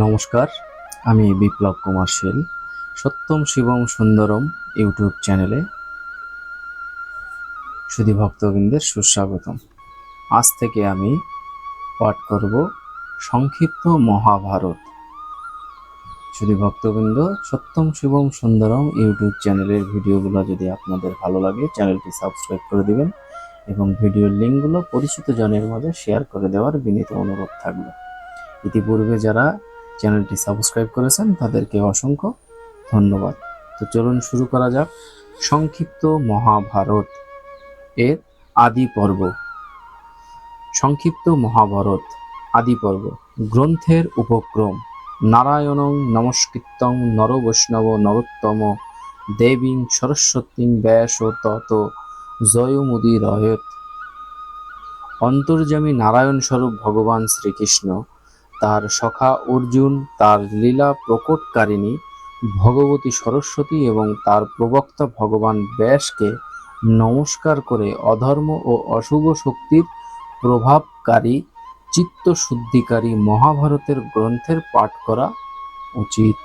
নমস্কার, আমি বিপ্লব কুমার শীল। সত্যম শিবম সুন্দরম ইউটিউব চ্যানেলে সুধী ভক্তবৃন্দের সুস্বাগতম। আজ থেকে আমি পাঠ করব সংক্ষিপ্ত মহাভারত। সুধী ভক্তবৃন্দ, সত্যম শিবম সুন্দরম ইউটিউব চ্যানেলের ভিডিওগুলো যদি আপনাদের ভালো লাগে, চ্যানেলটি সাবস্ক্রাইব করে দিবেন এবং ভিডিওর লিঙ্কগুলো পরিচিত জনের মাঝে শেয়ার করে দেওয়ার বিনীত অনুরোধ থাকবে। ইতিপূর্বে যারা চ্যানেলটি সাবস্ক্রাইব করেছেন তাদেরকে অসংখ্য ধন্যবাদ। তো চলুন শুরু করা যাক। সংক্ষিপ্ত মহাভারত এর আদি পর্ব। সংক্ষিপ্ত মহাভারত আদি পর্ব। গ্রন্থের উপক্রম: নারায়ণং নমস্কৃত্যং নর বৈষ্ণব নরোত্তম দেবীং সরস্বতীং ব্যাস তত জয়মুদীরয়েৎ। অন্তর্যামী নারায়ণ স্বরূপ ভগবান শ্রীকৃষ্ণ, তার সখা অর্জুন, তার লীলা প্রকটকারিণী ভগবতী সরস্বতী এবং তার প্রবক্তা ভগবান ব্যাসকে নমস্কার করে অধর্ম ও অশুভ শক্তির প্রভাবকারী চিত্তশুদ্ধিকারী মহাভারতের গ্রন্থের পাঠ করা উচিত।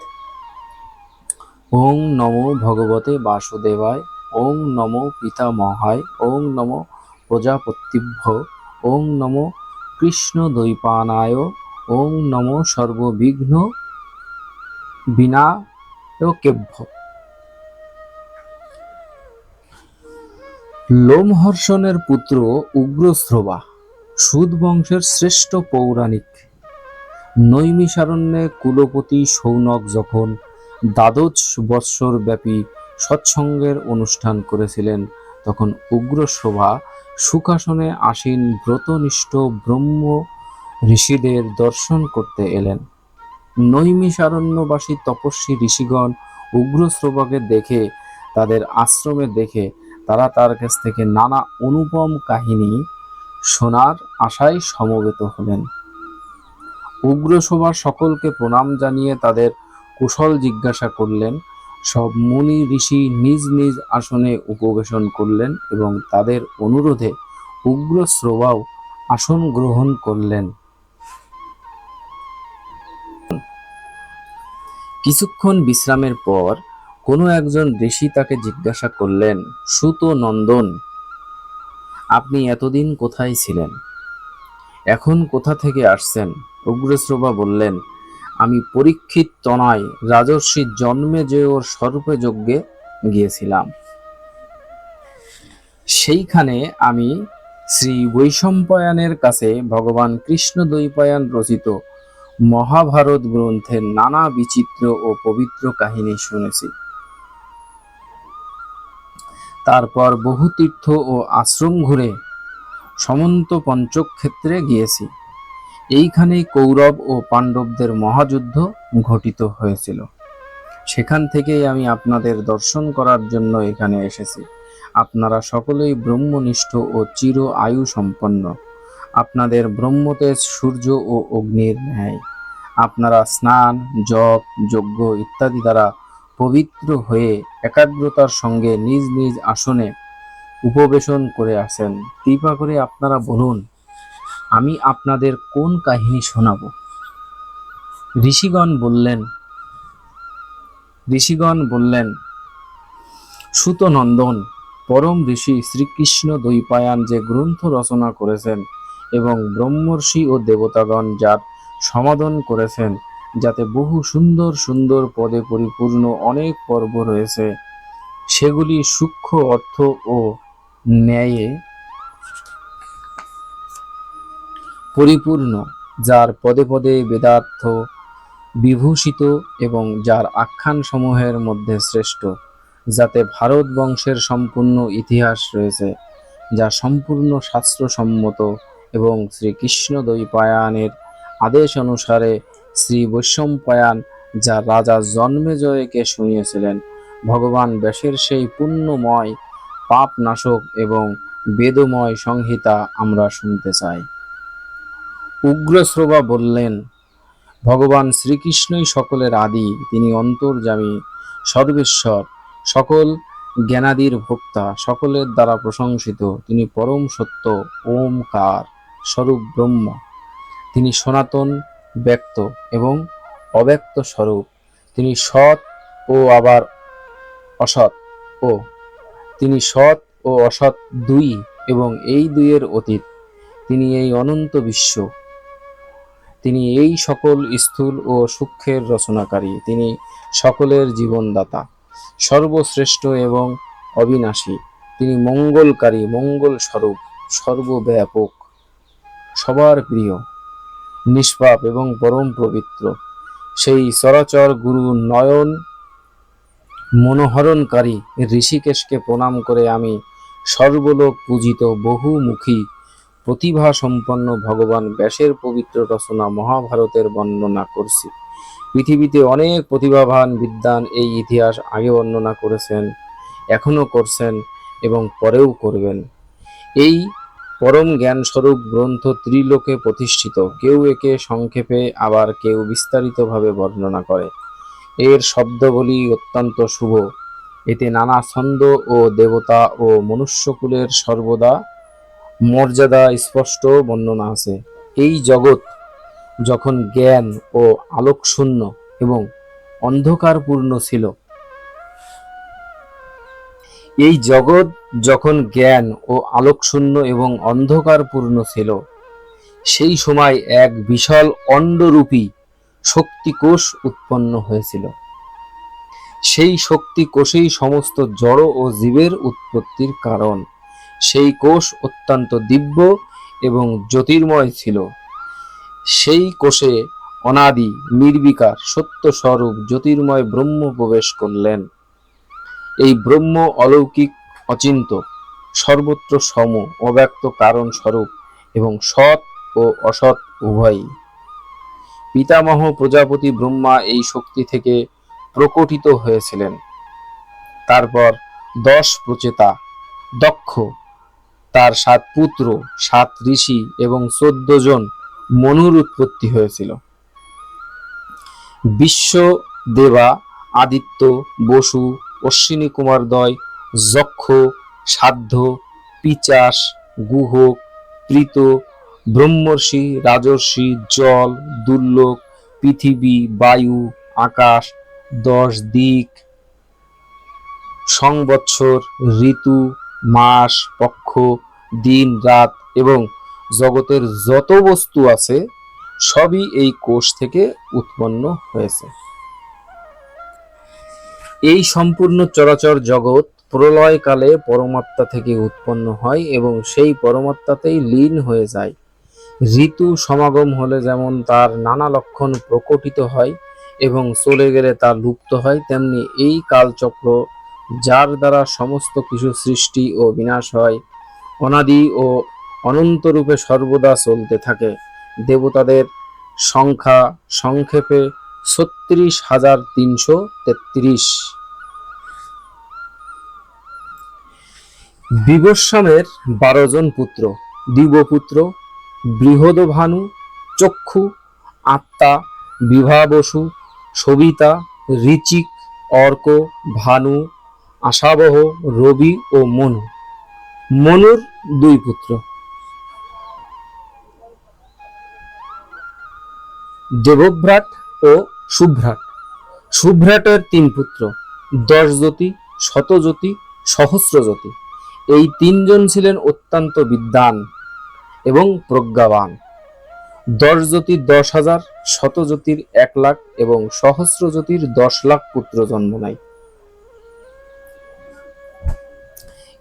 ওং নমো ভগবতে বাসুদেবায়, ওং নমো পিতামহায়, ওং নমো প্রজাপতিভ্য, ওং নমো কৃষ্ণদ্বৈপায়নায়, ওং নমো সর্ববিঘ্ন বিনায়কেভ্য। লোমহর্ষণের পুত্র উগ্রশ্রবা সুদ বংশের শ্রেষ্ঠ পৌরাণিক। নৈমিষারণ্যে কুলপতি শৌনক যখন দ্বাদশ বৎসর ব্যাপী সৎসঙ্গের অনুষ্ঠান করেছিলেন, তখন উগ্রশ্রবা সুখাসনে আসীন ব্রতনিষ্ঠ ব্রহ্ম ঋষিদের দর্শন করতে এলেন। নৈমিষারণ্যবাসী তপস্বী ঋষিগণ উগ্রশ্রবাকে দেখে, তাদের আশ্রমে দেখে তারা তার কাছ থেকে নানা অনুপম কাহিনী শোনার আশায় সমবেত হলেন। উগ্রশ্রবা সকলকে প্রণাম জানিয়ে তাদের কুশল জিজ্ঞাসা করলেন। সব মুনি ঋষি নিজ নিজ আসনে উপবেশন করলেন এবং তাদের অনুরোধে উগ্রশ্রবাও আসন গ্রহণ করলেন। কিছুক্ষণ বিশ্রামের পর কোনো একজন ঋষি তাকে জিজ্ঞাসা করলেন, সুত নন্দন, আপনি এতদিন কোথায় ছিলেন? এখন কোথা থেকে আসছেন? উগ্রশ্রবা বললেন, আমি পরীক্ষিত তনয় রাজর্ষি জন্মেজয়ের সর্পযজ্ঞে গিয়েছিলাম। সেইখানে আমি শ্রী বৈশম্পায়নের কাছে ভগবান কৃষ্ণদ্বৈপায়ন রচিত মহাভারত গ্রন্থের নানা বিচিত্র ও পবিত্র কাহিনী শুনেছি। তারপর বহু তীর্থ ও আশ্রম ঘুরে সমন্ত পঞ্চক্ষেত্রে গিয়েছি। এইখানেই কৌরব ও পাণ্ডবদের মহাযুদ্ধ ঘটিত হয়েছিল। সেখান থেকেই আমি আপনাদের দর্শন করার জন্য এখানে এসেছি। আপনারা সকলেই ব্রহ্মনিষ্ঠ ও চির আয়ু সম্পন্ন। আপনাদের ব্রহ্মতেজ সূর্য ও অগ্নির ন্যায়। আপনারা স্নান, জপ, যজ্ঞ ইত্যাদি দ্বারা পবিত্র হয়ে একাগ্রতার সঙ্গে নিজ নিজ আসনে উপবেশন করে আছেন। কৃপা করে আপনারা বলুন, আমি আপনাদের কোন কাহিনী শোনাব? ঋষিগণ বললেন, সুত নন্দন, পরম ঋষি শ্রীকৃষ্ণ দ্বৈপায়ন যে গ্রন্থ রচনা করেছেন এবং ব্রহ্মর্ষি ও দেবতাগণ যার সমাদন করেছেন, যাতে বহু সুন্দর সুন্দর পদে পরিপূর্ণ অনেক পর্ব রয়েছে, সেগুলি সূক্ষ্ম অর্থ ও ন্যায়ে পরিপূর্ণ, যার পদে পদে বেদার্থ বিভূষিত এবং যার আখ্যান সমূহের মধ্যে শ্রেষ্ঠ, যাতে ভারত বংশের সম্পূর্ণ ইতিহাস রয়েছে, যা সম্পূর্ণ শাস্ত্রসম্মত এবং শ্রীকৃষ্ণ দ্বৈপায়নের আদেশ অনুসারে শ্রী বৈশম্পায়ন যা রাজা জন্মেজয়কে শুনিয়েছিলেন। ভগবান ব্যাসের সেই পুণ্যময় পাপনাশক এবং বেদময় সংহিতা আমরা শুনতে চাই। উগ্রশ্রবা বললেন, ভগবান শ্রীকৃষ্ণই সকলের আদি, তিনি অন্তর্যামী, সর্বেশ্বর, সকল জ্ঞানাদির ভোক্তা, সকলের দ্বারা প্রশংসিত। তিনি পরম সত্য, ওমকার স্বরূপ ব্রহ্ম। তিনি সনাতন, ব্যক্ত এবং অব্যক্ত স্বরূপ। তিনি সৎ ও আবার অসৎ ও তিনি সৎ ও অসৎ দুই এবং এই দুইয়ের অতীত। তিনি এই অনন্ত বিশ্ব, তিনি এই সকল স্থূল ও সূক্ষ্মের রচনাকারী। তিনি সকলের জীবনদাতা, সর্বশ্রেষ্ঠ এবং অবিনাশী। তিনি মঙ্গলকারী, মঙ্গল স্বরূপ, সর্বব্যাপক, সবার প্রিয়, নিষ্পাপ এবং পরম পবিত্র। সেই চরাচর গুরু নয়ন মনোহরণকারী ঋষিকেশকে প্রণাম করে আমি সর্বলোক পূজিত বহুমুখী প্রতিভা সম্পন্ন ভগবান ব্যাসের পবিত্র রচনা মহাভারতের বর্ণনা করছি। পৃথিবীতে অনেক প্রতিভাবান বিদ্বান এই ইতিহাস আগে বর্ণনা করেছেন, এখনো করছেন এবং পরেও করবেন। এই পরম জ্ঞানস্বরূপ গ্রন্থ ত্রিলোকে প্রতিষ্ঠিত। কেউ একে সংক্ষেপে, আবার কেউ বিস্তারিতভাবে বর্ণনা করে। এর শব্দবলী অত্যন্ত শুভ। এতে নানা ছন্দ ও দেবতা ও মনুষ্যকুলের সর্বদা মর্যাদা স্পষ্ট বর্ণনা আছে। এই জগৎ যখন জ্ঞান ও আলোকশূন্য এবং অন্ধকারপূর্ণ ছিল, এই জগৎ যখন জ্ঞান ও আলোকশূন্য এবং অন্ধকারপূর্ণ ছিল, সেই সময় এক বিশাল অণ্ডরূপী শক্তিকোষ উৎপন্ন হয়েছিল। সেই শক্তি কোষেই সমস্ত জড় ও জীবের উৎপত্তির কারণ। সেই কোষ অত্যন্ত দিব্য এবং জ্যোতির্ময় ছিল। সেই কোষে অনাদি নির্বিকার সত্য স্বরূপ জ্যোতির্ময় ব্রহ্ম প্রবেশ করলেন। এই ব্রহ্ম অলৌকিক, অচিন্ত, সর্বত্র সম, অব্যক্ত কারণ স্বরূপ এবং সৎ ও অসৎ উভয়ই। পিতামহ প্রজাপতি ব্রহ্মা এই শক্তি থেকে প্রকটিত হয়েছিলেন। তারপর 10 প্রচেতা দক্ষ, তার 7 পুত্র, 7 ঋষি এবং 14 জন মনুর উৎপত্তি হয়েছিল। বিশ্বদেবা, আদিত্য, বসু, অশ্বিনী কুমারদ্বয়, যক্ষ, সাধ্য, পিচাস, গুহক, প্রীত, ব্রহ্মর্ষি, রাজর্ষি, জল, দুর্লোক, পৃথিবী, বায়ু, আকাশ, 10 দিক, সংবৎসর, ঋতু, মাস, পক্ষ, দিন, রাত এবং জগতের যত বস্তু আছে সবই এই কোষ থেকে উৎপন্ন হয়েছে। এই সম্পূর্ণ চরাচর জগৎ প্রলয়কালে পরমাত্মা থেকে উৎপন্ন হয় এবং সেই পরমাত্মাতেই লীন হয়ে যায়। ঋতু সমাগম হলে যেমন তার নানা লক্ষণ প্রকটিত হয় এবং চলে গেলে তা লুপ্ত হয়, তেমনি এই কালচক্র, যার দ্বারা সমস্ত কিছু সৃষ্টি ও বিনাশ হয়, অনাদি ও অনন্তরূপে সর্বদা চলতে থাকে। দেবতাদের সংখ্যা সংক্ষেপে 36,333। বিবস্বামের 12 জন পুত্র: দিব্যপুত্র, বৃহদভানু, চক্ষু, আত্মা, বিভা, বসু, সবিতা, ঋচিক, অর্ক, ভানু, আশাবহ, রবি ও মনু। মনুর 2 পুত্র: দেবভ্রাট ও সুভ্রাট। সুভ্রাটের 3 পুত্র: দশজ্যোতি, শতজ্যোতি, সহস্রজ্যোতি। এই 3 জন ছিলেন অত্যন্ত বিদ্বান এবং প্রজ্ঞাবান। দশজ্যোতির 10,000, শতজ্যোতির 1,00,000 এবং সহস্রজ্যোতির 10,00,000 পুত্র জন্ম নেয়।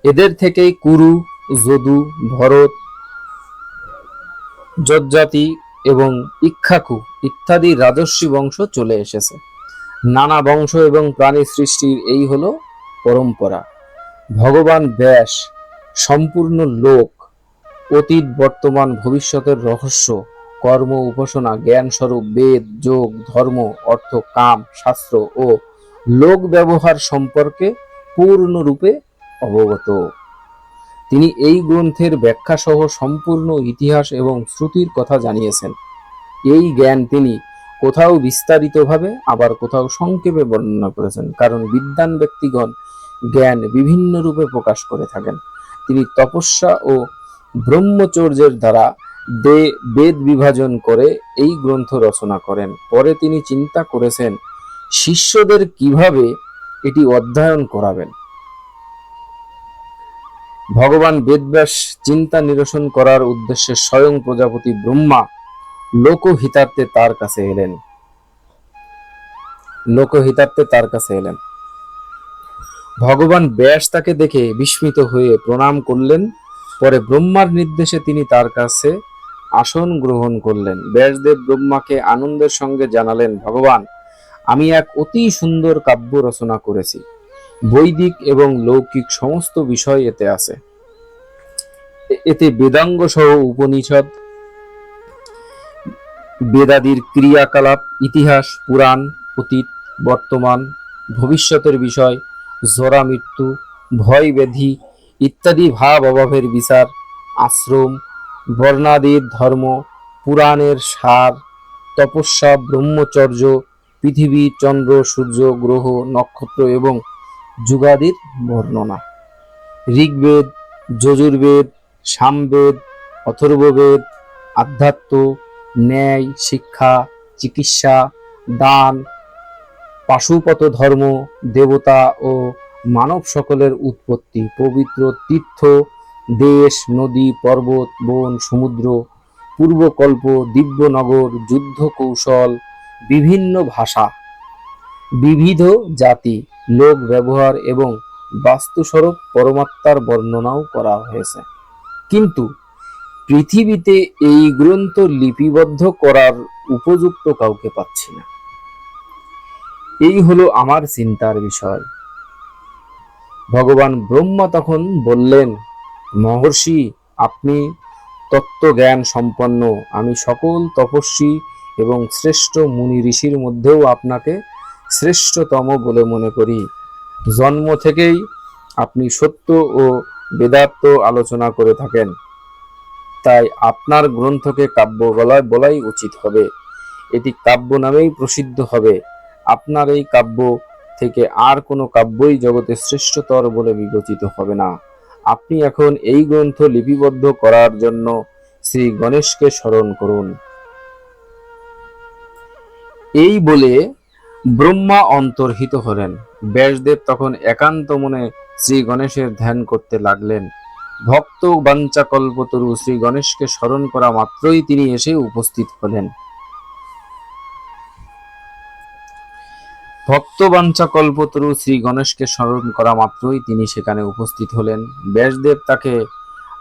এদের থেকেই কুরু, যদু, ভরত, যযাতি এবং ইক্ষ্বাকু ইত্যাদি রাজর্ষি বংশ চলে এসেছে। নানা বংশ এবং প্রাণী সৃষ্টির এই হলো পরম্পরা। ভগবান ব্যাস সম্পূর্ণ লোক, অতীত, বর্তমান, ভবিষ্যতের রহস্য, কর্ম, উপাসনা, জ্ঞান স্বরূপ বেদ, যোগ, ধর্ম, অর্থ, কাম, শাস্ত্র ও লোক ব্যবহার সম্পর্কে পূর্ণরূপে অবগত। তিনি এই গ্রন্থের ব্যাখ্যা সহ সম্পূর্ণ ইতিহাস এবং শ্রুতির কথা জানিয়েছেন। এই জ্ঞান তিনি কোথাও বিস্তারিতভাবে, আবার কোথাও সংক্ষেপে বর্ণনা করেছেন, কারণ বিদ্বান ব্যক্তিগণ জ্ঞান বিভিন্ন রূপে প্রকাশ করে থাকেন। তিনি তপস্যা ও ব্রহ্মচর্যের দ্বারা বেদ বিভাজন করে এই গ্রন্থ রচনা করেন। পরে তিনি চিন্তা করেছেন শিষ্যদের কিভাবে এটি অধ্যয়ন করাবেন। ভগবান বেদব্যাস চিন্তা নিরসন করার উদ্দেশ্যে স্বয়ং প্রজাপতি ব্রহ্মা লোকহিতার্থে তার কাছে এলেন। ভগবান ব্যাস তাকে দেখে বিস্মিত হয়ে প্রণাম করলেন। পরে ব্রহ্মার নির্দেশে তিনি তার কাছে আসন গ্রহণ করলেন। ব্যাসদেব ব্রহ্মাকে আনন্দের সঙ্গে জানালেন, ভগবান, আমি এক অতি সুন্দর কাব্য রচনা করেছি। বৈদিক এবং লৌকিক সমস্ত বিষয় এতে আছে। এতে বেদাঙ্গ সহ উপনিষদ, বেদাদির ক্রিয়াকলাপ, ইতিহাস, পুরাণ, অতীত, বর্তমান, ভবিষ্যতের বিষয়, জরা মৃত্যু, ভয় ব্যাধি ইত্যাদি ভাব অভাবের বিচার, আশ্রম, বর্ণাদির ধর্ম, পুরাণের সার, তপস্যা, ব্রহ্মচর্য, পৃথিবী, চন্দ্র, সূর্য, গ্রহ, নক্ষত্র এবং যুগাদির বর্ণনা, ঋগ্বেদ, যজুর্বেদ, সামবেদ, অথর্ববেদ, আধ্যাত্ম, ন্যায়, শিক্ষা, চিকিৎসা, দান, পাশুপত ধর্ম, দেবতা ও মানব সকলের উৎপত্তি, পবিত্র তীর্থ, দেশ, নদী, পর্বত, বন, সমুদ্র, পূর্বকল্প, দিব্যনগর, যুদ্ধ কৌশল, বিভিন্ন ভাষা, বিবিধ জাতি, লোক ব্যবহার এবং বাস্তুস্বরূপ পরমাত্মার বর্ণনাও করা হয়েছে। কিন্তু পৃথিবীতে এই গ্রন্থ লিপিবদ্ধ করার উপযুক্ত কাউকে পাচ্ছি না। এই হলো আমার চিন্তার বিষয়। ভগবান ব্রহ্মা তখন বললেন, মহর্ষি, আপনি তত্ত্বজ্ঞান সম্পন্ন। আমি সকল তপস্বী এবং শ্রেষ্ঠ মুনি ঋষির মধ্যেও আপনাকে শ্রেষ্ঠতম বলে মনে করি। জন্ম থেকেই আপনি সত্য ও বেদার্থ আলোচনা করে থাকেন, তাই আপনার গ্রন্থকে কাব্য বলাই উচিত হবে। এটি কাব্য নামেই প্রসিদ্ধ হবে। আপনার এই কাব্য থেকে আর কোনো কাব্যই জগতে শ্রেষ্ঠতর বলে বিবেচিত হবে না। আপনি এখন এই গ্রন্থ লিপিবদ্ধ করার জন্য শ্রী গণেশকে স্মরণ করুন। এই বলে ব্রহ্মা অন্তর্হিত হলেন। ব্যাসদেব তখন একান্ত মনে শ্রী গণেশের ধ্যান করতে লাগলেন। ভক্ত বাঞ্ছাকল্পতরু শ্রী গণেশকে স্মরণ করা মাত্রই তিনি এসে উপস্থিত হলেন। ভক্তবাঞ্ছাকল্পতরু শ্রী গণেশকে স্মরণ করা মাত্রই তিনি সেখানে উপস্থিত হলেন। ব্যাসদেব তাকে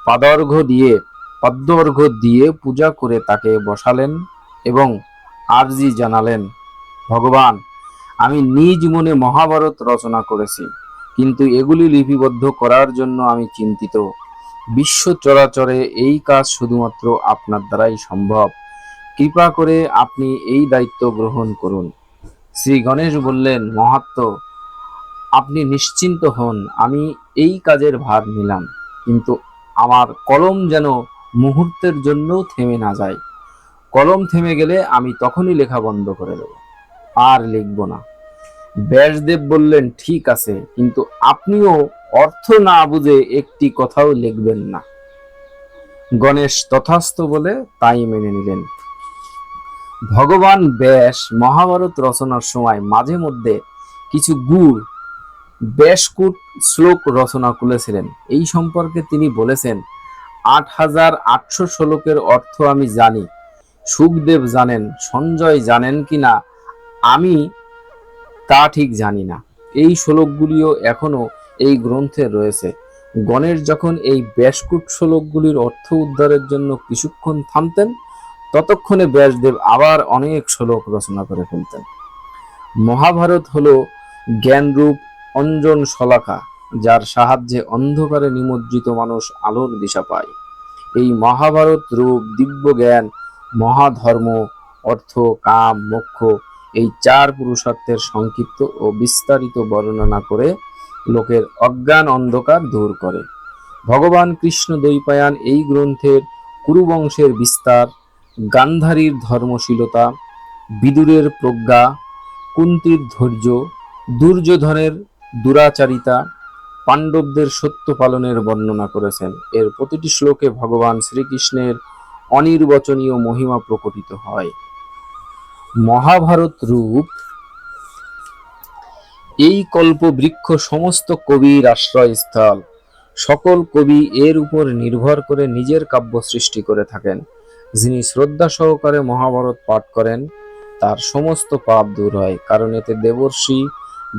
পদ্মর্ঘ্য দিয়ে পূজা করে তাকে বসালেন এবং আরজি জানালেন, ভগবান, আমি নিজ মনে মহাভারত রচনা করেছি, কিন্তু এগুলি লিপিবদ্ধ করার জন্য আমি চিন্তিত। বিশ্ব চরাচরে এই কাজ শুধুমাত্র আপনার দ্বারাই সম্ভব। কৃপা করে আপনি এই দায়িত্ব গ্রহণ করুন। শ্রী গণেশ বললেন, মহাত্ম, আপনি নিশ্চিন্ত হন, আমি এই কাজের ভার নিলাম, কিন্তু আমার কলম যেন মুহূর্তের জন্য থেমে না যায়। কলম থেমে গেলে আমি তখনই লেখা বন্ধ করে দেব, আর লিখব না। ব্যাসদেব বললেন, ঠিক আছে, কিন্তু আপনিও অর্থ না বুঝে একটি কথাও লিখবেন না। গণেশ তথাস্তু বলে তাই মেনে নিলেন। ভগবান ব্যাস মহাভারত রচনার সময় মাঝে মধ্যে কিছু ব্যাসকূট শ্লোক রচনা করেছিলেন। এই সম্পর্কে তিনি বলেছেন, ৮,৮০০ শ্লোকের অর্থ আমি জানি, সুখদেব জানেন, সঞ্জয় জানেন কিনা আমি তা ঠিক জানি না। এই শ্লোকগুলিও এখনো এই গ্রন্থে রয়েছে। গণেশ যখন এই ব্যাসকূট শ্লোকগুলির অর্থ উদ্ধারের জন্য কিছুক্ষণ থামতেন, ততক্ষণে ব্যাসদেব আবার অনেক শ্লোক রচনা করে ফেলতেন। মহাভারত হলো জ্ঞানরূপ অঞ্জন শলাকা, যার সাহায্যে অন্ধকারে নিমজ্জিত মানুষ আলোর দিশা পায়। এই মহাভারত রূপ দিব্য জ্ঞান, মহাধর্ম, অর্থ, কাম, মোক্ষ এই 4 পুরুষার্থের সংক্ষিপ্ত ও বিস্তারিত বর্ণনা করে লোকের অজ্ঞান অন্ধকার দূর করে। ভগবান কৃষ্ণ দ্বৈপায়ন এই গ্রন্থের কুরুবংশের বিস্তার, গান্ধারীর ধর্মশীলতা, বিদুরের প্রজ্ঞা, কুন্তির ধৈর্য, দুর্যোধনের দুরাচারিতা, পাণ্ডবদের সত্য পালনের বর্ণনা করেছেন। এর প্রতিটি শ্লোকে ভগবান শ্রীকৃষ্ণের অনির্বচনীয় মহিমা প্রকটিত হয়। মহাভারত রূপ এই কল্পবৃক্ষ সমস্ত কবির আশ্রয়স্থল। সকল কবি এর উপর নির্ভর করে নিজের কাব্য সৃষ্টি করে থাকেন। যিনি শ্রদ্ধা সহকারে মহাভারত পাঠ করেন তার সমস্ত পাপ দূর হয়, কারণ এতে দেবর্ষি,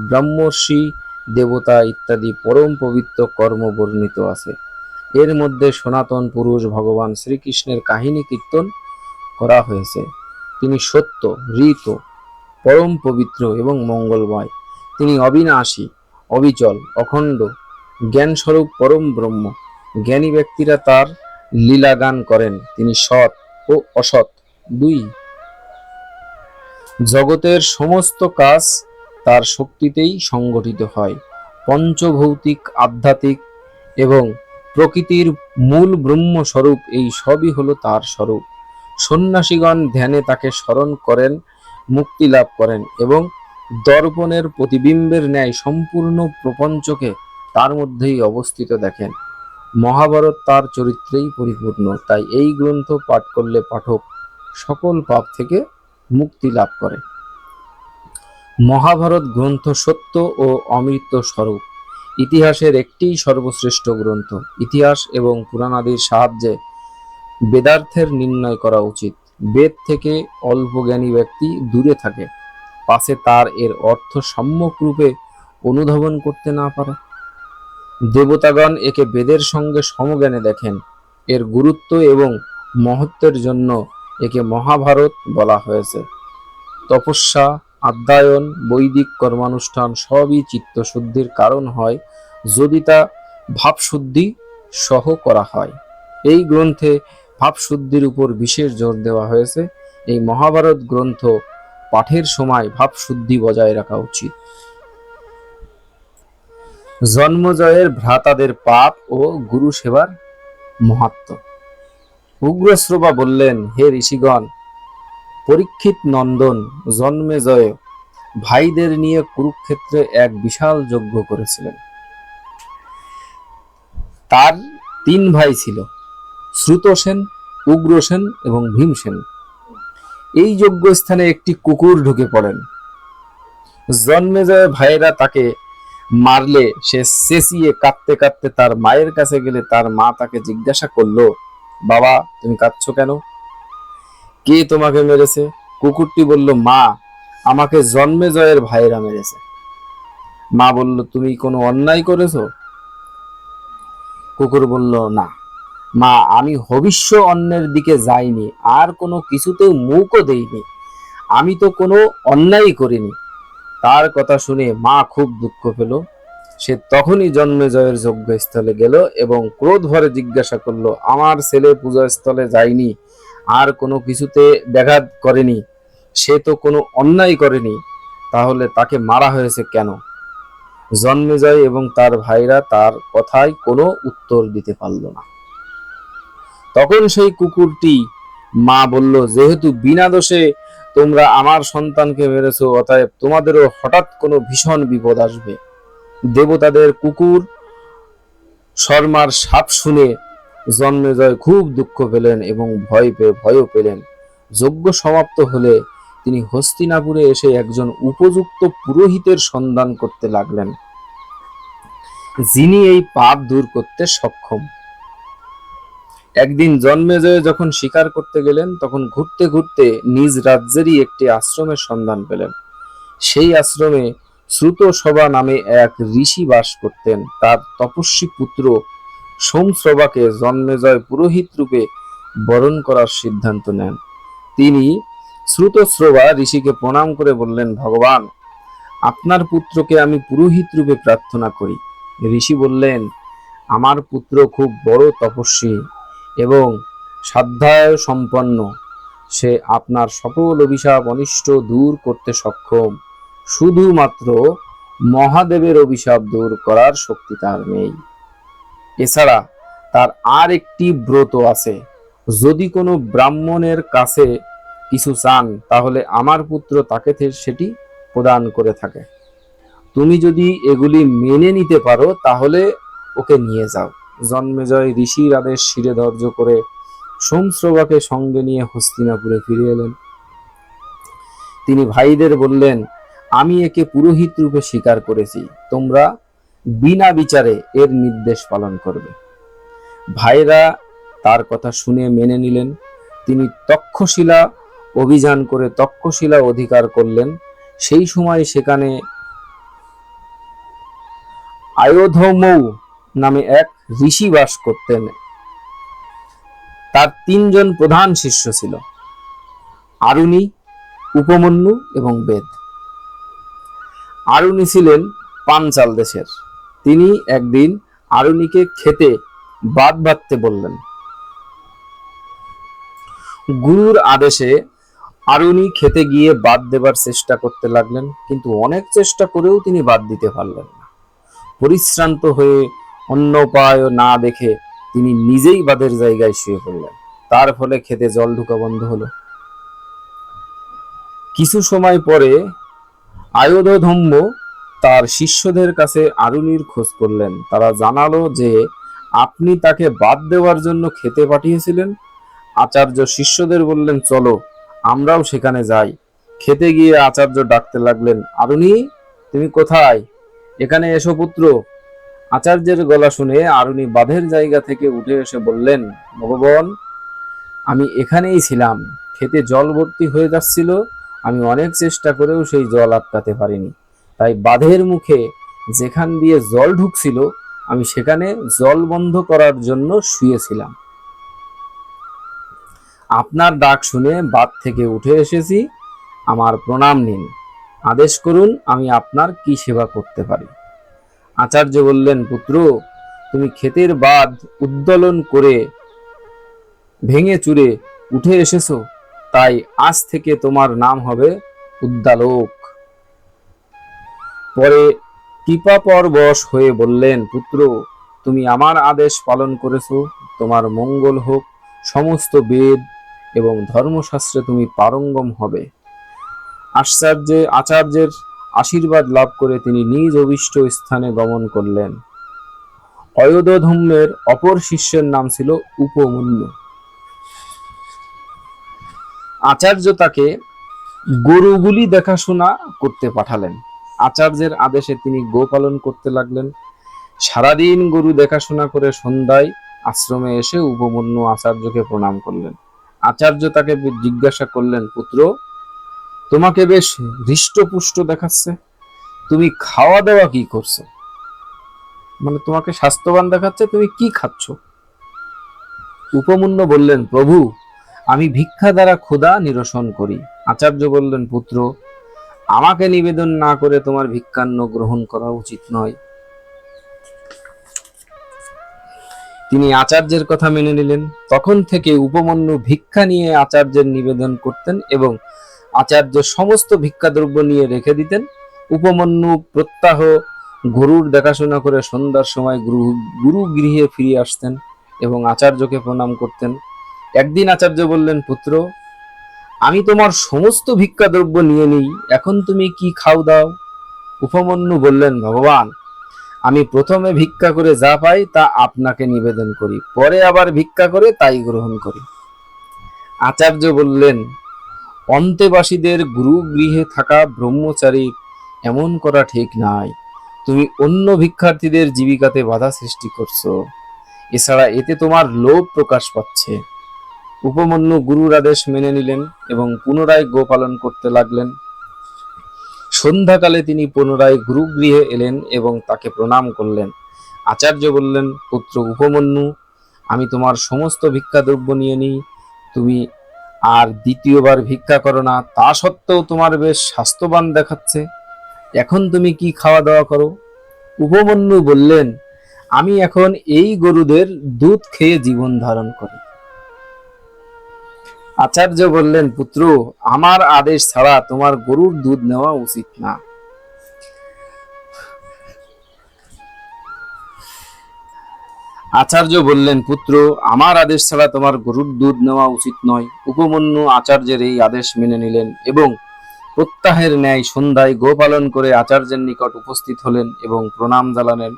ব্রহ্মর্ষি, দেবতা ইত্যাদি পরম পবিত্র কর্ম বর্ণিত আছে। এর মধ্যে সনাতন পুরুষ ভগবান শ্রীকৃষ্ণের কাহিনী কীর্তন করা হয়েছে। তিনি সত্য, ঋত, পরম পবিত্র এবং মঙ্গলময়। তিনি অবিনাশী, অবিচল, অখণ্ড, জ্ঞানস্বরূপ পরম ব্রহ্ম। জ্ঞানী ব্যক্তিরা তার লীলা গান করেন। তিনি সৎ ও অসৎ দুই। জগতের সমস্ত কাজ তার শক্তিতেই সংগঠিত হয়। পঞ্চভৌতিক, আধ্যাত্মিক এবং প্রকৃতির মূল ব্রহ্মস্বরূপ এই সবই হলো তার স্বরূপ। সন্ন্যাসীগণ ধ্যানে তাকে স্মরণ করেন, মুক্তি লাভ করেন এবং দর্পণের প্রতিবিম্বের ন্যায় সম্পূর্ণ প্রপঞ্চকে তার মধ্যেই অবস্থিত দেখেন। মহাভারত তার চরিত্রেই পরিপূর্ণ, তাই এই গ্রন্থ পাঠ করলে পাঠক সকল পাপ থেকে মুক্তি লাভ করে। মহাভারত গ্রন্থ সত্য ও অমৃত স্বরূপ। ইতিহাসের একটিই সর্বশ্রেষ্ঠ গ্রন্থ। ইতিহাস এবং পুরাণাদির সাহায্যে বেদার্থের নির্ণয় করা উচিত। বেদ থেকে অল্প জ্ঞানী ব্যক্তি দূরে থাকে, পাছে তার এর অর্থ সম্যক রূপে অনুধাবন করতে না পারে। দেবতাগণ একে বেদের সঙ্গে সমজ্ঞানে দেখেন। এর গুরুত্ব এবং মহত্বের জন্য একে মহাভারত বলা হয়েছে। তপস্যা, অধ্যয়ন, বৈদিক কর্মানুষ্ঠান সবই চিত্তশুদ্ধির কারণ হয়, যদি তা ভাবশুদ্ধি সহ করা হয়। এই গ্রন্থে ভাবশুদ্ধির উপর বিশেষ জোর দেওয়া হয়েছে। এই মহাভারত গ্রন্থ পাঠের সময় ভাবশুদ্ধি বজায় রাখা উচিত। জন্মজয়ের ভ্রাতাদের পাপ ও গুরু সেবার মাহাত্ম্য। উগ্রশ্রবা বললেন, হে ঋষিগণ, পরীক্ষিত নন্দন জন্মেজয় ভাইদের নিয়ে কুরুক্ষেত্রে এক বিশাল যজ্ঞ করেছিলেন। তার 3 ভাই ছিল, শ্রুতসেন, উগ্রসেন এবং ভীমসেন। এই যজ্ঞস্থানে একটি কুকুর ঢুকে পড়েন। জন্মেজয় ভাইয়েরা তাকে মারলে সে চেঁচিয়ে কাঁদতে কাঁদতে তার মায়ের কাছে গেলে তার মা তাকে জিজ্ঞাসা করলো, বাবা তুমি কাঁদছো কেন? কে তোমাকে মেরেছে? কুকুরটি বলল, মা, আমাকে জন্মেজয়ের ভাইয়েরা মেরেছে। মা বলল, তুমি কোনো অন্যায় করেছো? কুকুর বলল, না মা, আমি হবিষ্য অন্যের দিকে যাইনি, আর কোনো কিছুতেও মুখও দেইনি, আমি তো কোনো অন্যায় করিনি। তার কথা শুনে মা খুব দুঃখ পেল। সে তখনই জন্মেজয়ের যজ্ঞস্থলে গেল এবং ক্রোধ ভরে জিজ্ঞাসা করলো, আমার ছেলে পূজাস্থলে যায়নি, আর কোনো কিছুতে ব্যাঘাত করেনি, সে তো কোনো অন্যায় করেনি, তাহলে তাকে মারা হয়েছে কেন? জন্মেজয় এবং তার ভাইরা তার কথায় কোনো উত্তর দিতে পারল না। তখন সেই কুকুরটি মা বলল, যেহেতু বিনা দোষে তোমরা আমার সন্তানকে মেরেছো, অতএব তোমাদেরও হঠাৎ কোনো ভীষণ বিপদ আসবে। দেবতাদের কুকুর শর্মার সাপ শুনে জন্মেজয় খুব দুঃখ পেলেন এবং ভয়ও পেলেন। যজ্ঞ সমাপ্ত হলে তিনি হস্তিনাপুরে এসে একজন উপযুক্ত পুরোহিতের সন্ধান করতে লাগলেন, যিনি এই পাপ দূর করতে সক্ষম। একদিন জন্মেজয় যখন শিকার করতে গেলেন, তখন ঘুরতে ঘুরতে নিজ রাজ্যেরই একটি আশ্রমের সন্ধান পেলেন। সেই আশ্রমে শ্রুতসভা নামে এক ঋষি বাস করতেন। তার তপস্বী পুত্র সোমশ্রবাকে জন্মেজয় পুরোহিত রূপে বরণ করার সিদ্ধান্ত নেন। তিনি শ্রুতশ্রবা ঋষিকে প্রণাম করে বললেন, ভগবান, আপনার পুত্রকে আমি পুরোহিত রূপে প্রার্থনা করি। ঋষি বললেন, আমার পুত্র খুব বড় তপস্বী এবং সাধ্যায় সম্পন্ন। সে আপনার সকল অভিশাপ অনিষ্ট দূর করতে সক্ষম, শুধুমাত্র মহাদেবের অভিশাপ দূর করার শক্তি তার নেই। এছাড়া তার আর একটি ব্রত আছে। যদি কোনো ব্রাহ্মণের কাছে কিছু চান, তাহলে আমার পুত্র তাকে সেটি প্রদান করে থাকে। তুমি যদি এগুলি মেনে নিতে পারো, তাহলে ওকে নিয়ে যাও। জন্মেজয় ঋষির আদেশ শিরে ধার্য করে সোমশ্রবাকে সঙ্গে নিয়ে হস্তিনাপুরে ফিরে এলেন। তিনি ভাইদের বললেন, আমি একে পুরোহিত রূপে স্বীকার করেছি, তোমরা বিনা বিচারে এর নির্দেশ পালন করবে। ভাইরা তার কথা শুনে মেনে নিলেন। তিনি তক্ষশিলা অভিযান করে তক্ষশিলা অধিকার করলেন। সেই সময় সেখানে আয়োধমৌ নামে এক ঋষি বাস করতেন। তার 3 জন প্রধান শিষ্য ছিল, আরুণি, উপমন্যু এবং বেদ। আরুণি ছিলেন পাঞ্চাল দেশের। তিনি একদিন আরুণিকে খেতে বাদ বাঁধতে বললেন। গুরুর আদেশে আরুণি খেতে গিয়ে বাদ দেবার চেষ্টা করতে লাগলেন, কিন্তু অনেক চেষ্টা করেও তিনি বাদ দিতে পারলেন না। পরিশ্রান্ত হয়ে অন্য উপায় না দেখে তিনি নিজেই বাদের জায়গায় শুয়ে পড়লেন। তার ফলে খেতে জল ঢোকা বন্ধ হলো। কিছু সময় পরে আয়োধধম্ম তার শিষ্যদের কাছে আরুণির খোঁজ করলেন। তারা জানালো যে আপনি তাকে বাদ দেওয়ার জন্য খেতে পাঠিয়েছিলেন। আচার্য শিষ্যদের বললেন, চলো আমরাও সেখানে যাই। খেতে গিয়ে আচার্য ডাকতে লাগলেন, আরুণি, তুমি কোথায়? এখানে এসো পুত্র। আচার্যের গলা শুনে আরুণি বাঁধের জায়গা থেকে উঠে এসে বললেন, ভগবান, আমি এখানেই ছিলাম। খেতে জল ভর্তি হয়ে যাচ্ছিল, আমি অনেক চেষ্টা করেও সেই জল আটকাতে পারিনি। তাই বাঁধের মুখে যেখান দিয়ে জল ঢুকছিল আমি সেখানে জল বন্ধ করার জন্য শুয়েছিলাম। আপনার ডাক শুনে বাঁধ থেকে উঠে এসেছি, আমার প্রণাম নিন। আদেশ করুন, আমি আপনার কি সেবা করতে পারি? আচার্য বললেন, পুত্র, তুমি ক্ষেতের বাঁধ উদ্দোলন করে ভেঙে চুরে উঠে এসেছো, তাই আজ থেকে তোমার নাম হবে উদ্দালক। পরে কৃপাপরবশ হয়ে বললেন, পুত্র, তুমি আমার আদেশ পালন করেছো, তোমার মঙ্গল হোক। সমস্ত বেদ এবং ধর্মশাস্ত্রে তুমি পারঙ্গম হবে। আচার্যের আশীর্বাদ লাভ করে তিনি নিজ অভীষ্ট স্থানে গমন করলেন। অয়োধধম্মের অপর শিষ্যের নাম ছিল উপমন্যু। আচার্য তাকে গরুগুলি দেখাশোনা করতে পাঠালেন। আচার্যের আদেশে তিনি গো পালন করতে লাগলেন। সারাদিন গরু দেখাশোনা করে সন্ধ্যায় আশ্রমে এসে উপমন্যু আচার্যকে প্রণাম করলেন। আচার্য তাকে জিজ্ঞাসা করলেন, পুত্র, তোমাকে বেশ হৃষ্টপুষ্ট দেখাচ্ছে, তুমি খাওয়া দাওয়া কি করছো? মানে তোমাকে স্বাস্থ্যবান দেখাচ্ছে, তুমি কি খাচ্ছ? উপমন্যু বললেন, প্রভু, আমি ভিক্ষা দ্বারা ক্ষুধা নিরসন করি। আচার্য বললেন, পুত্র, আমাকে নিবেদন না করে তোমার ভিক্ষান্ন গ্রহণ করা উচিত নয়। তিনি আচার্যের কথা মেনে নিলেন। তখন থেকে উপমন্যু ভিক্ষা নিয়ে আচার্যের নিবেদন করতেন এবং আচার্য সমস্ত ভিক্ষাদ্রব্য নিয়ে রেখে দিতেন। উপমন্যু প্রত্যাহ গরুর দেখাশোনা করে সন্ধ্যার সময় গুরু গৃহে ফিরে আসতেন এবং আচার্যকে প্রণাম করতেন। একদিন আচার্য বললেন, পুত্র, আমি তোমার সমস্ত ভিক্ষাদ্রব্য নিয়ে নিই, এখন তুমি কি খাও দাও? উপমন্যু বললেন, ভগবান, আমি প্রথমে ভিক্ষা করে যা পাই তা আপনাকে নিবেদন করি, পরে আবার ভিক্ষা করে তাই গ্রহণ করি। আচার্য বললেন, অন্তেবাসীদের গুরু গৃহে থাকা ব্রহ্মচারী এমন করা ঠিক নাই। তুমি অন্য ভিক্ষার্থীদের জীবিকাতে বাধা সৃষ্টি করছো। এছাড়া এতে তোমার লোভ প্রকাশ পাচ্ছে। উপমন্যু গুরুর আদেশ মেনে নিলেন এবং পুনরায় গো পালন করতে লাগলেন। সন্ধ্যাকালে তিনি পুনরায় গুরুগৃহে এলেন এবং তাকে প্রণাম করলেন। আচার্য বললেন, পুত্র উপমন্যু, আমি তোমার সমস্ত ভিক্ষাদ্রব্য নিয়ে নিই, তুমি আর দ্বিতীয়বার ভিক্ষা করো না। তা সত্ত্বেও তোমার বেশ স্বাস্থ্যবান দেখাচ্ছে, এখন তুমি কি খাওয়া দাওয়া করো? উপমন্যু বললেন, আমি এখন এই গরুদের দুধ খেয়ে জীবন ধারণ করি। আচার্য বললেন, পুত্র, আমার আদেশ ছাড়া তোমার গরুর দুধ নেওয়া উচিত না। আচার্য বললেন, পুত্র, আমার আদেশ ছাড়া তোমার গরুর দুধ নেওয়া উচিত নয়। উপমন্যু আচার্যের এই আদেশ মেনে নিলেন এবং প্রত্যাহের ন্যায় সন্ধ্যায় গো পালন করে আচার্যের নিকট উপস্থিত হলেন এবং প্রণাম জানালেন।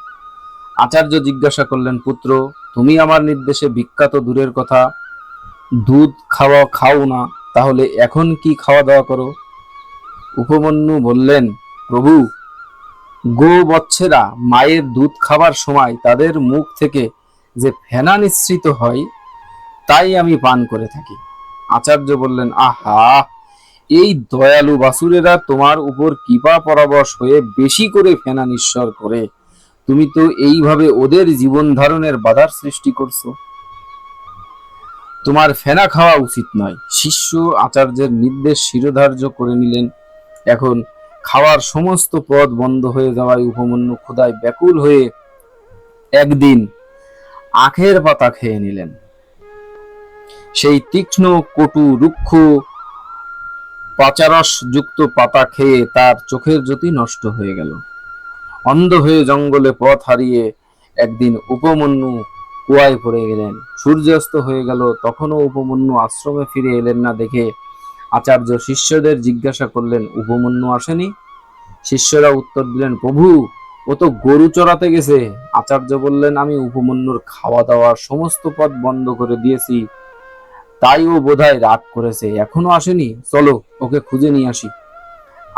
আচার্য জিজ্ঞাসা করলেন, পুত্র, তুমি আমার নির্দেশে ভিক্ষা তো দূরের কথা, দুধ খাও না, তাহলে এখন কি খাওয়া দাওয়া করো? উপমন্যু বললেন, প্রভু, গোবৎসেরা মায়ের দুধ খাবার সময় তাদের মুখ থেকে যে ফেনা নিঃসৃত হয় তাই আমি পান করে থাকি। আচার্য বললেন, আহা, এই দয়ালু বাসুরেরা তোমার উপর কৃপা পরবশ হয়ে বেশি করে ফেনা নিঃসর করে, তুমি তো এইভাবে ওদের জীবন ধারণের বাধার সৃষ্টি করছো। তোমার ফেনা খাওয়া উচিত নয়। শিষ্য আচার্যের নির্দেশ শিরোধার্য করে নিলেন। এখন খাওয়ার সমস্ত পথ বন্ধ হয়ে যাওয়ায় উপমন্যু ক্ষুধায় ব্যাকুল হয়ে একদিন আখের পাতা খেয়ে নিলেন। সেই তীক্ষ্ণ, কটু, রুক্ষ, পাচারস যুক্ত পাতা খেয়ে তার চোখের জ্যোতি নষ্ট হয়ে গেল। অন্ধ হয়ে জঙ্গলে পথ হারিয়ে একদিন উপমন্যু কুয়ায় পড়ে গেলেন। সূর্যাস্ত হয়ে গেল, তখনও উপমন্যু আশ্রমে ফিরে এলেন না দেখে আচার্য শিষ্যদের জিজ্ঞাসা করলেন, উপমন্যু আসেনি? শিষ্যরা উত্তর দিলেন, প্রভু, ও তো গরু চড়াতে গেছে। আচার্য বললেন, আমি উপমন্যুর খাওয়া দাওয়ার সমস্ত পথ বন্ধ করে দিয়েছি, তাই ও বোধহয় রাগ করেছে, এখনো আসেনি, চলো ওকে খুঁজে নিয়ে আসি।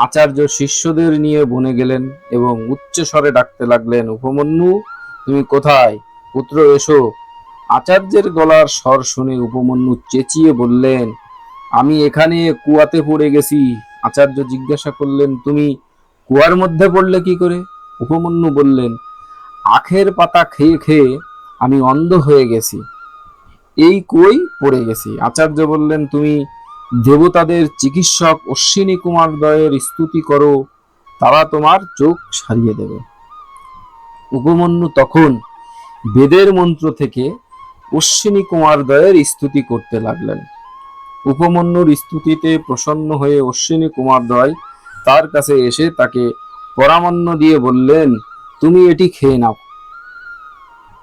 আচার্য শিষ্যদের নিয়ে বনে গেলেন এবং উচ্চ স্বরে ডাকতে লাগলেন, উপমন্যু, তুমি কোথায়? পুত্র, এসো। আচার্যের গলার স্বর শুনে উপমন্যু চেঁচিয়ে বললেন, আমি এখানে কুয়াতে পড়ে গেছি। আচার্য জিজ্ঞাসা করলেন, তুমি কুয়ার মধ্যে পড়লে কি করে? উপমন্যু বললেন, আখের পাতা খেয়ে খেয়ে আমি অন্ধ হয়ে গেছি, এই কুয়োয় পড়ে গেছি। আচার্য বললেন, তুমি দেবতাদের চিকিৎসক অশ্বিনী কুমার দ্বয়ের স্তুতি করো, তারা তোমার চোখ সারিয়ে দেবে। উপমন্যু তখন বেদের মন্ত্র থেকে অশ্বিনী কুমার দ্বয়ের স্তুতি করতে লাগলেন। উপমন্যুর স্তুতিতে প্রসন্ন হয়ে অশ্বিনী কুমার দ্বয় তার কাছে এসে তাকে পরামন্ন দিয়ে বললেন, তুমি এটি খেয়ে নাও।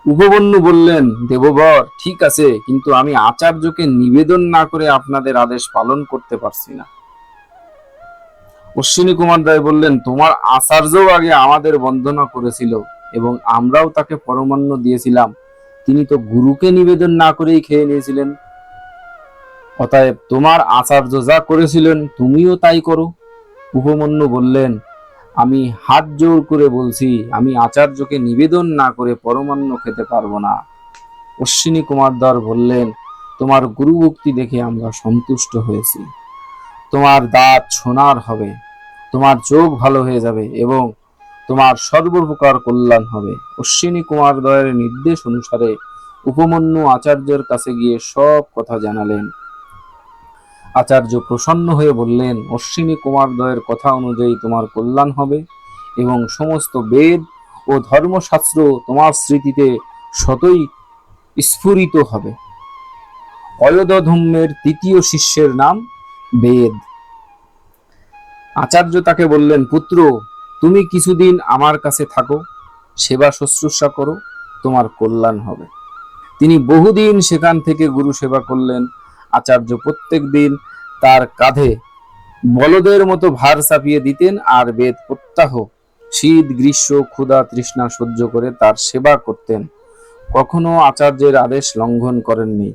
উপমন্যু বললেন, দেববর, ঠিক আছে, কিন্তু আমি আচার্যকে নিবেদন না করে আপনাদের আদেশ পালন করতে পারছি না। অশ্বিনী কুমার রায় বললেন, তোমার আচার্যও আগে আমাদের বন্দনা করেছিল এবং আমরাও তাকে পরমান্ন দিয়েছিলাম, তিনি তো গুরুকে নিবেদন না করেই খেয়ে নিয়েছিলেন। অতএব তোমার আচার্য যা করেছিলেন তুমিও তাই করো। উপমন্যু বললেন, আমি হাত জোড় করে বলছি, আমি আচার্যকে নিবেদন না করে পরমান্ন খেতে পারবো না। অশ্বিনী কুমারদ্বয় বললেন, তোমার গুরুভক্তি দেখে আমরা সন্তুষ্ট হয়েছি। তোমার দাঁত সোনার হবে, তোমার চোখ ভালো হয়ে যাবে এবং তোমার সর্বপ্রকার কল্যাণ হবে। অশ্বিনী কুমারদ্বয়ের নির্দেশ অনুসারে উপমন্যু আচার্যের কাছে গিয়ে সব কথা জানালেন। আচার্য প্রসন্ন হয়ে বললেন, অশ্বিনী কুমারদ্বয়ের কথা অনুযায়ী তোমার কল্যাণ হবে এবং সমস্ত বেদ ও ধর্মশাস্ত্র তোমার স্মৃতিতে সতই স্ফুরিত হবে। অয়োধ্যধম্মের তৃতীয় শিষ্যের নাম বেদ। আচার্য তাকে বললেন, পুত্র, তুমি কিছুদিন আমার কাছে থাকো, সেবা শুশ্রূষা করো, তোমার কল্যাণ হবে। তিনি বহুদিন সেখান থেকে গুরু সেবা করলেন। আচার্য প্রত্যেক দিন তার কাঁধে বলদের মতো ভার চাপিয়ে দিতেন আর বেদ প্রত্যাহ শীত, গ্রীষ্ম, ক্ষুধা, তৃষ্ণা সহ্য করে তার সেবা করতেন। কখনো আচার্যের আদেশ লঙ্ঘন করেননি।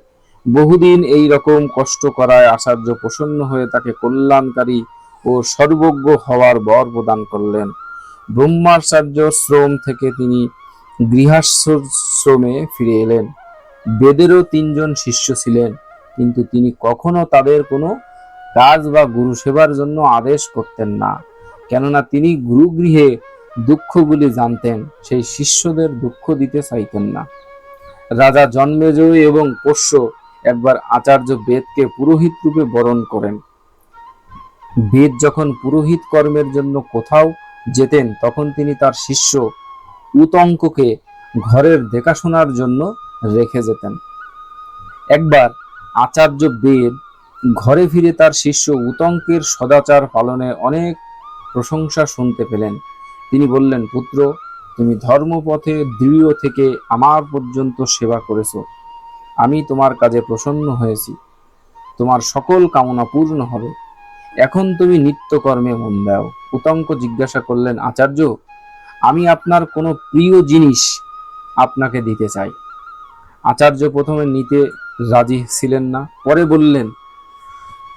বহুদিন এই রকম কষ্ট করায় আচার্য প্রসন্ন হয়ে তাকে কল্যাণকারী ও সর্বজ্ঞ হওয়ার বর প্রদান করলেন। ব্রহ্মাচার্য শ্রম থেকে তিনি গৃহাশ্রমে ফিরে এলেন। বেদেরও 3 জন শিষ্য ছিলেন, কিন্তু তিনি কখনো তাদের কোনো কাজ বা গুরু সেবার জন্য আদেশ করতেন না, কেননা তিনি গুরুগৃহে দুঃখগুলি জানতেন, সেই শিষ্যদের দুঃখ দিতে চাইতেন না। রাজা জন্মেজয় এবং পোষ্য একবার আচার্য বেদকে পুরোহিত রূপে বরণ করেন। বেদ যখন পুরোহিত কর্মের জন্য কোথাও যেতেন তখন তিনি তার শিষ্য উতঙ্ককে ঘরের দেখাশোনার জন্য রেখে যেতেন। একবার আচার্য বেদ ঘরে ফিরে তার শিষ্য উতঙ্কের সদাচার পালনে অনেক প্রশংসা শুনতে পেলেন। তিনি বললেন, পুত্র, তুমি ধর্মপথে দৃঢ় থেকে আমার পর্যন্ত সেবা করেছ, আমি তোমার কাজে প্রসন্ন হয়েছি, তোমার সকল কামনা পূর্ণ হবে, এখন তুমি নিত্যকর্মে মন দাও। উতঙ্ক জিজ্ঞাসা করলেন, আচার্য, আমি আপনার কোনো প্রিয় জিনিস আপনাকে দিতে চাই। আচার্য প্রথমে নিতে রাজি ছিলেন না। পরে বললেন,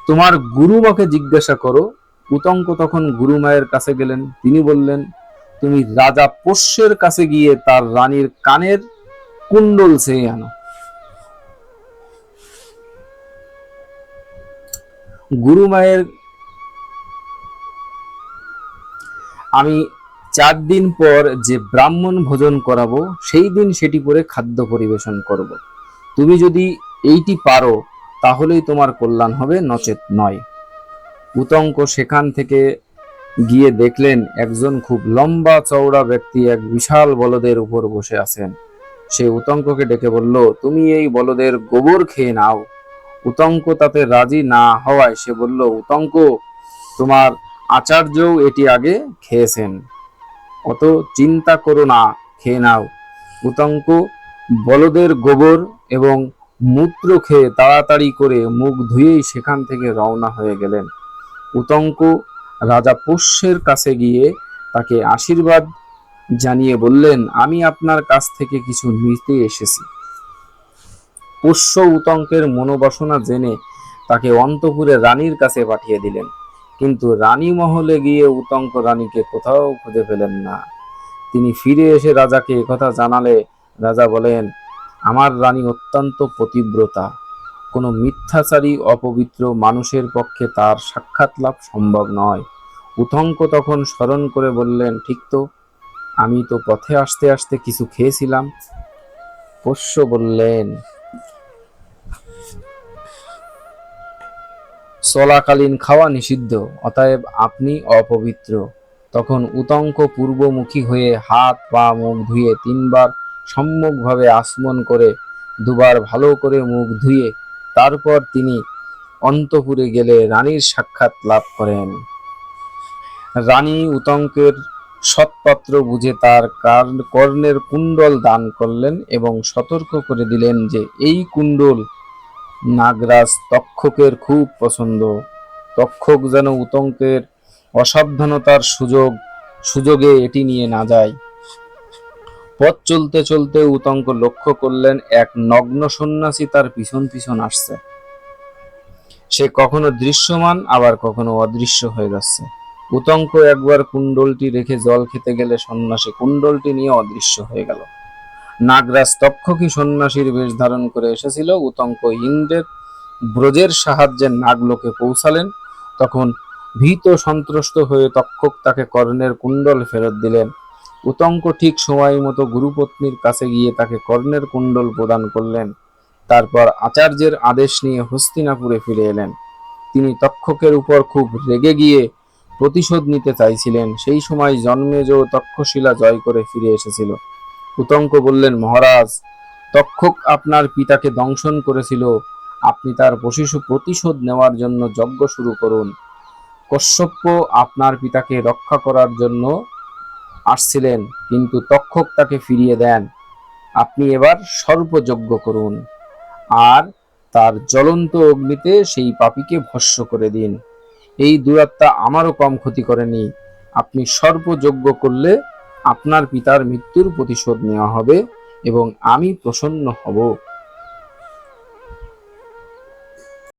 তোমার গুরুমাকে জিজ্ঞাসা করো। উতঙ্ক তখন গুরুমায়ের কাছে গেলেন। তিনি বললেন, তুমি রাজা পোষ্যের কাছে গিয়ে তার রানীর কানের কুণ্ডল চেয়ে আনো। গুরুমায়ের আমি 4 দিন পর যে ব্রাহ্মণ ভোজন করাবো সেই দিন সেটি করে খাদ্য পরিবেশন করব। তুমি যদি এইটি পারো তাহলেই তোমার কল্যাণ হবে, নচেত নয়। উতঙ্ক সেখান থেকে গিয়ে দেখলেন একজন খুব লম্বা চওড়া ব্যক্তি এক বিশাল বলদের উপর বসে আছেন। সে উতঙ্ককে ডেকে বলল, তুমি এই বলদের গোবর খেয়ে নাও। উতঙ্ক তাতে রাজি না হওয়ায় সে বলল, উতঙ্ক, তোমার আচার্যও এটি আগে খেয়েছেন, অত চিন্তা করো না, খেয়ে নাও। উতঙ্ক বলদের গোবর এবং মূত্র খেয়ে তাড়াতাড়ি করে মুখ ধুয়েই সেখান থেকে রওনা হয়ে গেলেন। উতঙ্ক রাজা পোষ্যের কাছে গিয়ে তাকে আশীর্বাদ জানিয়ে বললেন, আমি আপনার কাছ থেকে কিছু নিতে এসেছি। পোষ্য উতঙ্কের মনোবাসনা জেনে তাকে অন্তঃপুরে রানীর কাছে পাঠিয়ে দিলেন। কিন্তু রানী মহলে গিয়ে উতঙ্ক রানীকে কোথাও খুঁজে পেলেন না। তিনি ফিরে এসে রাজাকে একথা জানালে রাজা বলেন, আমার রানী অত্যন্ত পতিব্রতা, কোনো মিথ্যাচারী অপবিত্র মানুষের পক্ষে তার সাক্ষাৎ লাভ সম্ভব নয়। উতঙ্ক তখন স্মরণ করে বললেন, ঠিক তো, আমি তো পথে আসতে আসতে কিছু খেয়েছিলাম। পোষ্য বললেন, চলাকালীন খাওয়া নিষিদ্ধ, অতএব আপনি অপবিত্র। তখন উতঙ্ক পূর্বমুখী হয়ে হাত পা মুখ ধুয়ে 3 বার সম্মুখভাবে আচমন করে 2 বার ভালো করে মুখ ধুয়ে তারপর তিনি অন্তঃপুরে গেলে রানীর সাক্ষাৎ লাভ করেন। রানী উতঙ্কের সৎপাত্র বুঝে তার কর্ণের কুণ্ডল দান করলেন এবং সতর্ক করে দিলেন যে এই কুণ্ডল নাগরাজ তক্ষকের খুব পছন্দ। তক্ষক যেন উতঙ্কের অসাবধানতার সুযোগে এটি নিয়ে না যায়। পথ চলতে চলতে উতঙ্ক লক্ষ্য করলেন এক নগ্ন সন্ন্যাসী তার পিছন পিছন আসছে। সে কখনো দৃশ্যমান আবার কখনো অদৃশ্য হয়ে যাচ্ছে। উতঙ্ক একবার কুণ্ডলটি রেখে জল খেতে গেলে সন্ন্যাসী কুণ্ডলটি নিয়ে অদৃশ্য হয়ে গেল। নাগরাজ তক্ষকই সন্ন্যাসীর বেশ ধারণ করে এসেছিল। উতঙ্ক ইন্দ্রের ব্রজের সাহায্যে নাগলোকে পৌঁছালেন। তখন ভীত সন্ত্রস্ত হয়ে তক্ষক তাকে কর্ণের কুণ্ডল ফেরত দিলেন। উতঙ্ক ঠিক সময় মতো গুরুপত্নীর কাছে গিয়ে তাকে কর্ণের কুণ্ডল প্রদান করলেন। তারপর আচার্যের আদেশ নিয়ে হস্তিনাপুরে ফিরে এলেন। তিনি তক্ষকের উপর খুব রেগে গিয়ে প্রতিশোধ নিতে চাইছিলেন। সেই সময় জন্মেজয় তক্ষশিলা জয় করে ফিরে এসেছিল। উতঙ্ক বললেন, মহারাজ, তক্ষক আপনার পিতাকে দংশন করেছিল, আপনি তার প্রতিশোধ নেওয়ার জন্য যজ্ঞ শুরু করুন। কশ্যপ আপনার পিতাকে রক্ষা করার জন্য আসছিলেন, কিন্তু তক্ষক তাকে ফিরিয়ে দেন। আপনি এবার সর্পযজ্ঞ করুন আর তার জ্বলন্ত অগ্নিতে সেই পাপীকে ভস্ম করে দিন। এই দুরাত্মা আমারও কম ক্ষতি করেনি। আপনি সর্পযজ্ঞ করলে আপনার পিতার মৃত্যুর প্রতিশোধ নেওয়া হবে এবং আমি প্রসন্ন হব।